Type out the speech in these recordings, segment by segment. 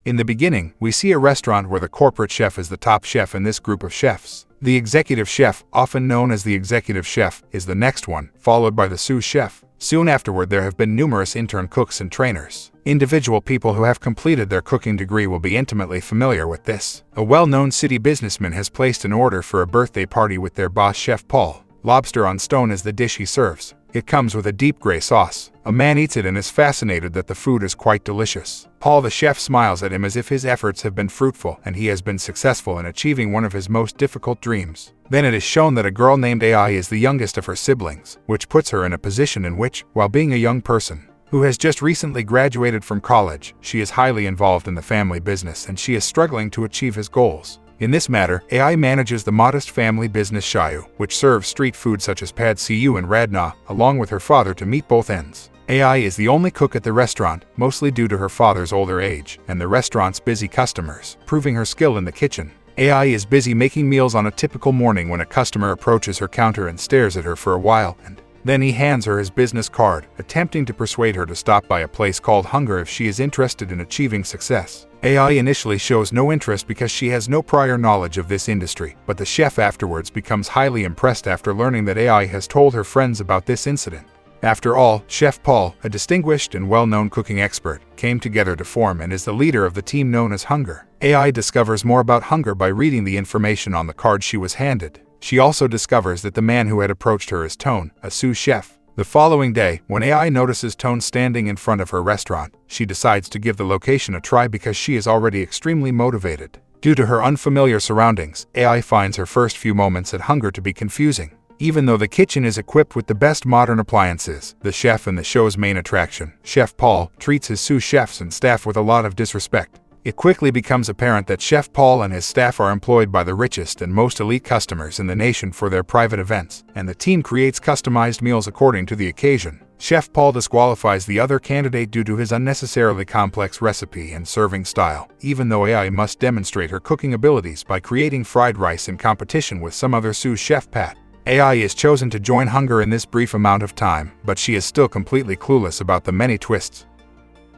In the beginning, we see a restaurant where the corporate chef is the top chef in this group of chefs. The executive chef, often known as the executive chef, is the next one, followed by the sous chef. Soon afterward, there have been numerous intern cooks and trainers. Individual people who have completed their cooking degree will be intimately familiar with this. A well-known city businessman has placed an order for a birthday party with their boss, Chef Paul. Lobster on stone is the dish he serves. It comes with a deep gray sauce. A man eats it and is fascinated that the food is quite delicious. Paul the chef smiles at him as if his efforts have been fruitful and he has been successful in achieving one of his most difficult dreams. Then it is shown that a girl named AI is the youngest of her siblings, which puts her in a position in which, while being a young person who has just recently graduated from college, she is highly involved in the family business and she is struggling to achieve his goals. In this matter, AI manages the modest family business Shayu, which serves street food such as pad see ew and radna, along with her father to meet both ends. AI is the only cook at the restaurant, mostly due to her father's older age and the restaurant's busy customers, proving her skill in the kitchen. AI is busy making meals on a typical morning when a customer approaches her counter and stares at her for a while, and then he hands her his business card, attempting to persuade her to stop by a place called Hunger if she is interested in achieving success. AI initially shows no interest because she has no prior knowledge of this industry, but the chef afterwards becomes highly impressed after learning that AI has told her friends about this incident. After all, Chef Paul, a distinguished and well-known cooking expert, came together to form and is the leader of the team known as Hunger. AI discovers more about Hunger by reading the information on the card she was handed. She also discovers that the man who had approached her is Tone, a sous chef. The following day, when AI notices Tone standing in front of her restaurant, she decides to give the location a try because she is already extremely motivated. Due to her unfamiliar surroundings, AI finds her first few moments at Hunger to be confusing. Even though the kitchen is equipped with the best modern appliances, the chef and the show's main attraction, Chef Paul, treats his sous chefs and staff with a lot of disrespect. It quickly becomes apparent that Chef Paul and his staff are employed by the richest and most elite customers in the nation for their private events, and the team creates customized meals according to the occasion. Chef Paul disqualifies the other candidate due to his unnecessarily complex recipe and serving style, even though AI must demonstrate her cooking abilities by creating fried rice in competition with some other sous chef Pat. AI is chosen to join Hunger in this brief amount of time, but she is still completely clueless about the many twists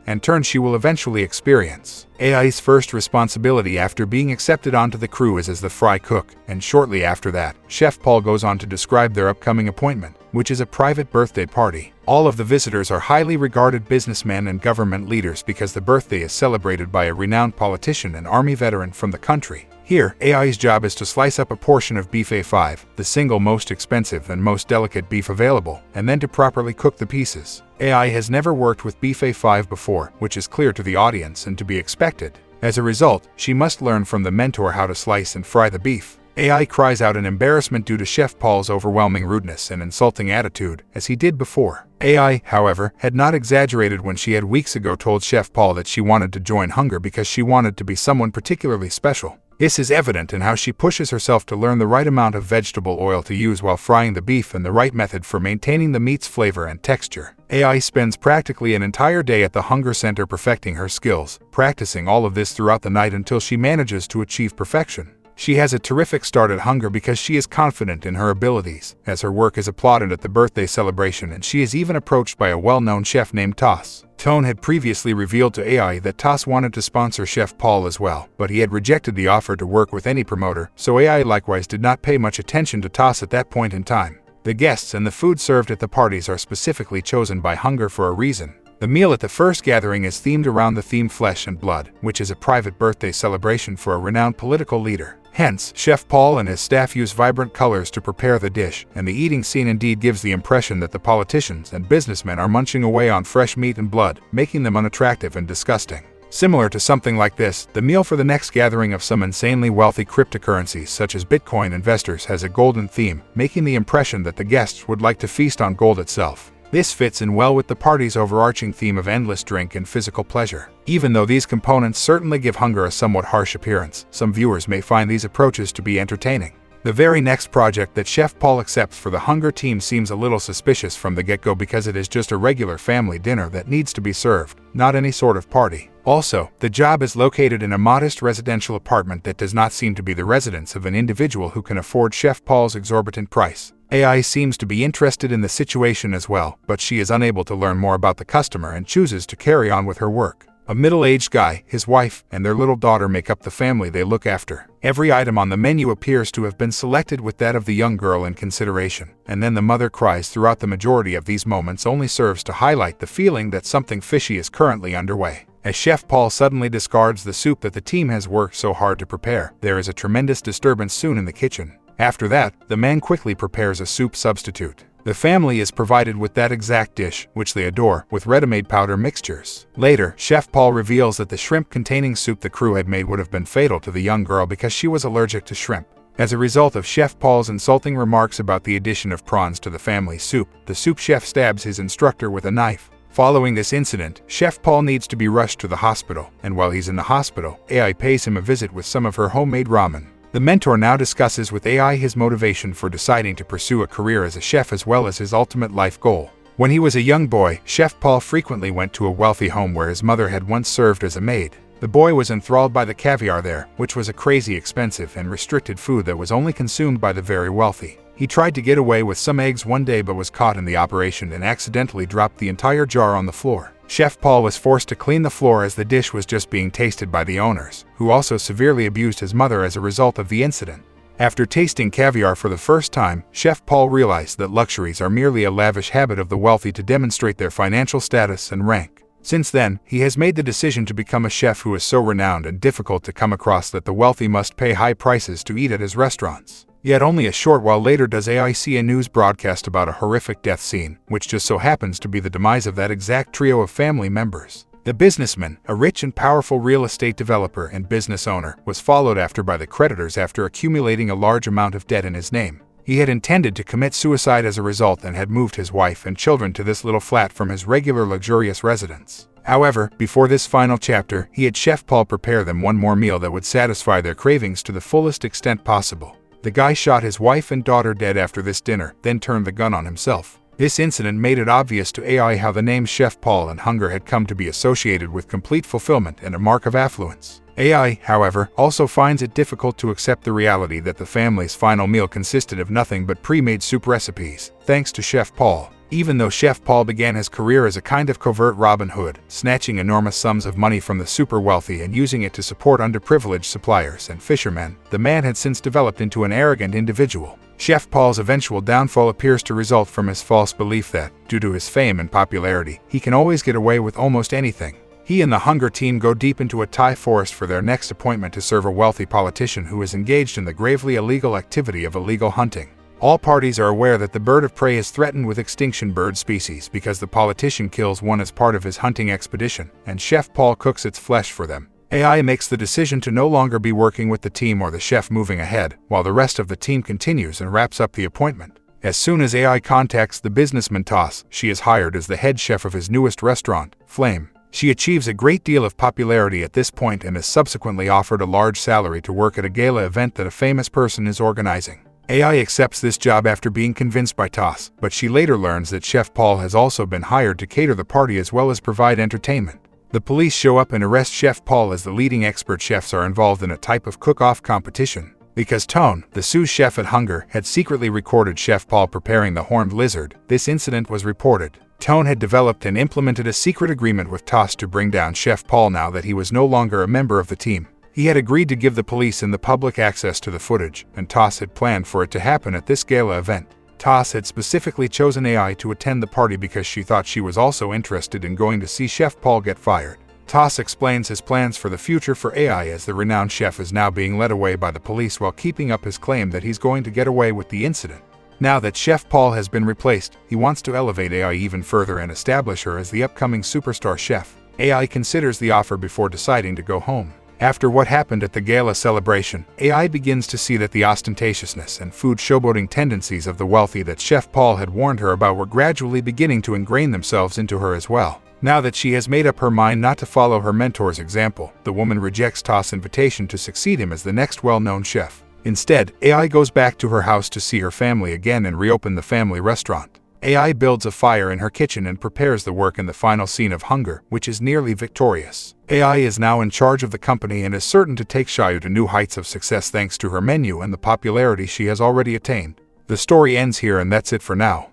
and turns she will eventually experience. AI's first responsibility after being accepted onto the crew is as the fry cook, and shortly after that, Chef Paul goes on to describe their upcoming appointment, which is a private birthday party. All of the visitors are highly regarded businessmen and government leaders because the birthday is celebrated by a renowned politician and army veteran from the country. Here, AI's job is to slice up a portion of beef A5, the single most expensive and most delicate beef available, and then to properly cook the pieces. AI has never worked with beef A5 before, which is clear to the audience and to be expected. As a result, she must learn from the mentor how to slice and fry the beef. AI cries out in embarrassment due to Chef Paul's overwhelming rudeness and insulting attitude, as he did before. AI, however, had not exaggerated when she had weeks ago told Chef Paul that she wanted to join Hunger because she wanted to be someone particularly special. This is evident in how she pushes herself to learn the right amount of vegetable oil to use while frying the beef and the right method for maintaining the meat's flavor and texture. AI spends practically an entire day at the Hunger Center perfecting her skills, practicing all of this throughout the night until she manages to achieve perfection. She has a terrific start at Hunger because she is confident in her abilities, as her work is applauded at the birthday celebration, and she is even approached by a well-known chef named Toss. Tone had previously revealed to AI that Toss wanted to sponsor Chef Paul as well, but he had rejected the offer to work with any promoter, so AI likewise did not pay much attention to Toss at that point in time. The guests and the food served at the parties are specifically chosen by Hunger for a reason. The meal at the first gathering is themed around the theme Flesh and Blood, which is a private birthday celebration for a renowned political leader. Hence, Chef Paul and his staff use vibrant colors to prepare the dish, and the eating scene indeed gives the impression that the politicians and businessmen are munching away on fresh meat and blood, making them unattractive and disgusting. Similar to something like this, the meal for the next gathering of some insanely wealthy cryptocurrencies such as Bitcoin investors has a golden theme, making the impression that the guests would like to feast on gold itself. This fits in well with the party's overarching theme of endless drink and physical pleasure. Even though these components certainly give Hunger a somewhat harsh appearance, some viewers may find these approaches to be entertaining. The very next project that Chef Paul accepts for the Hunger team seems a little suspicious from the get-go because it is just a regular family dinner that needs to be served, not any sort of party. Also, the job is located in a modest residential apartment that does not seem to be the residence of an individual who can afford Chef Paul's exorbitant price. AI seems to be interested in the situation as well, but she is unable to learn more about the customer and chooses to carry on with her work. A middle-aged guy, his wife, and their little daughter make up the family they look after. Every item on the menu appears to have been selected with that of the young girl in consideration, and then the mother cries throughout the majority of these moments only serves to highlight the feeling that something fishy is currently underway. As Chef Paul suddenly discards the soup that the team has worked so hard to prepare, there is a tremendous disturbance soon in the kitchen. After that, the man quickly prepares a soup substitute. The family is provided with that exact dish, which they adore, with ready-made powder mixtures. Later, Chef Paul reveals that the shrimp-containing soup the crew had made would have been fatal to the young girl because she was allergic to shrimp. As a result of Chef Paul's insulting remarks about the addition of prawns to the family's soup, the soup chef stabs his instructor with a knife. Following this incident, Chef Paul needs to be rushed to the hospital, and while he's in the hospital, AI pays him a visit with some of her homemade ramen. The mentor now discusses with AI his motivation for deciding to pursue a career as a chef as well as his ultimate life goal. When he was a young boy, Chef Paul frequently went to a wealthy home where his mother had once served as a maid. The boy was enthralled by the caviar there, which was a crazy expensive and restricted food that was only consumed by the very wealthy. He tried to get away with some eggs one day but was caught in the operation and accidentally dropped the entire jar on the floor. Chef Paul was forced to clean the floor as the dish was just being tasted by the owners, who also severely abused his mother as a result of the incident. After tasting caviar for the first time, Chef Paul realized that luxuries are merely a lavish habit of the wealthy to demonstrate their financial status and rank. Since then, he has made the decision to become a chef who is so renowned and difficult to come across that the wealthy must pay high prices to eat at his restaurants. Yet only a short while later does AI see a news broadcast about a horrific death scene, which just so happens to be the demise of that exact trio of family members. The businessman, a rich and powerful real estate developer and business owner, was followed after by the creditors after accumulating a large amount of debt in his name. He had intended to commit suicide as a result and had moved his wife and children to this little flat from his regular luxurious residence. However, before this final chapter, he had Chef Paul prepare them one more meal that would satisfy their cravings to the fullest extent possible. The guy shot his wife and daughter dead after this dinner, then turned the gun on himself. This incident made it obvious to AI how the name Chef Paul and hunger had come to be associated with complete fulfillment and a mark of affluence. AI, however, also finds it difficult to accept the reality that the family's final meal consisted of nothing but pre-made soup recipes, thanks to Chef Paul. Even though Chef Paul began his career as a kind of covert Robin Hood, snatching enormous sums of money from the super wealthy and using it to support underprivileged suppliers and fishermen, the man had since developed into an arrogant individual. Chef Paul's eventual downfall appears to result from his false belief that, due to his fame and popularity, he can always get away with almost anything. He and the Hunger team go deep into a Thai forest for their next appointment to serve a wealthy politician who is engaged in the gravely illegal activity of illegal hunting. All parties are aware that the bird of prey is threatened with extinction bird species because the politician kills one as part of his hunting expedition, and Chef Paul cooks its flesh for them. AI makes the decision to no longer be working with the team or the chef moving ahead, while the rest of the team continues and wraps up the appointment. As soon as AI contacts the businessman Toss, she is hired as the head chef of his newest restaurant, Flame. She achieves a great deal of popularity at this point and is subsequently offered a large salary to work at a gala event that a famous person is organizing. AI accepts this job after being convinced by Toss, but she later learns that Chef Paul has also been hired to cater the party as well as provide entertainment. The police show up and arrest Chef Paul as the leading expert chefs are involved in a type of cook-off competition. Because Tone, the sous chef at Hunger, had secretly recorded Chef Paul preparing the horned lizard, this incident was reported. Tone had developed and implemented a secret agreement with Toss to bring down Chef Paul now that he was no longer a member of the team. He had agreed to give the police and the public access to the footage, and Toss had planned for it to happen at this gala event. Toss had specifically chosen AI to attend the party because she thought she was also interested in going to see Chef Paul get fired. Toss explains his plans for the future for AI as the renowned chef is now being led away by the police while keeping up his claim that he's going to get away with the incident. Now that Chef Paul has been replaced, he wants to elevate AI even further and establish her as the upcoming superstar chef. AI considers the offer before deciding to go home. After what happened at the gala celebration, AI begins to see that the ostentatiousness and food showboating tendencies of the wealthy that Chef Paul had warned her about were gradually beginning to ingrain themselves into her as well. Now that she has made up her mind not to follow her mentor's example, the woman rejects Toss' invitation to succeed him as the next well-known chef. Instead, AI goes back to her house to see her family again and reopen the family restaurant. AI builds a fire in her kitchen and prepares the work in the final scene of Hunger, which is nearly victorious. AI is now in charge of the company and is certain to take Xiaoyu to new heights of success thanks to her menu and the popularity she has already attained. The story ends here and that's it for now.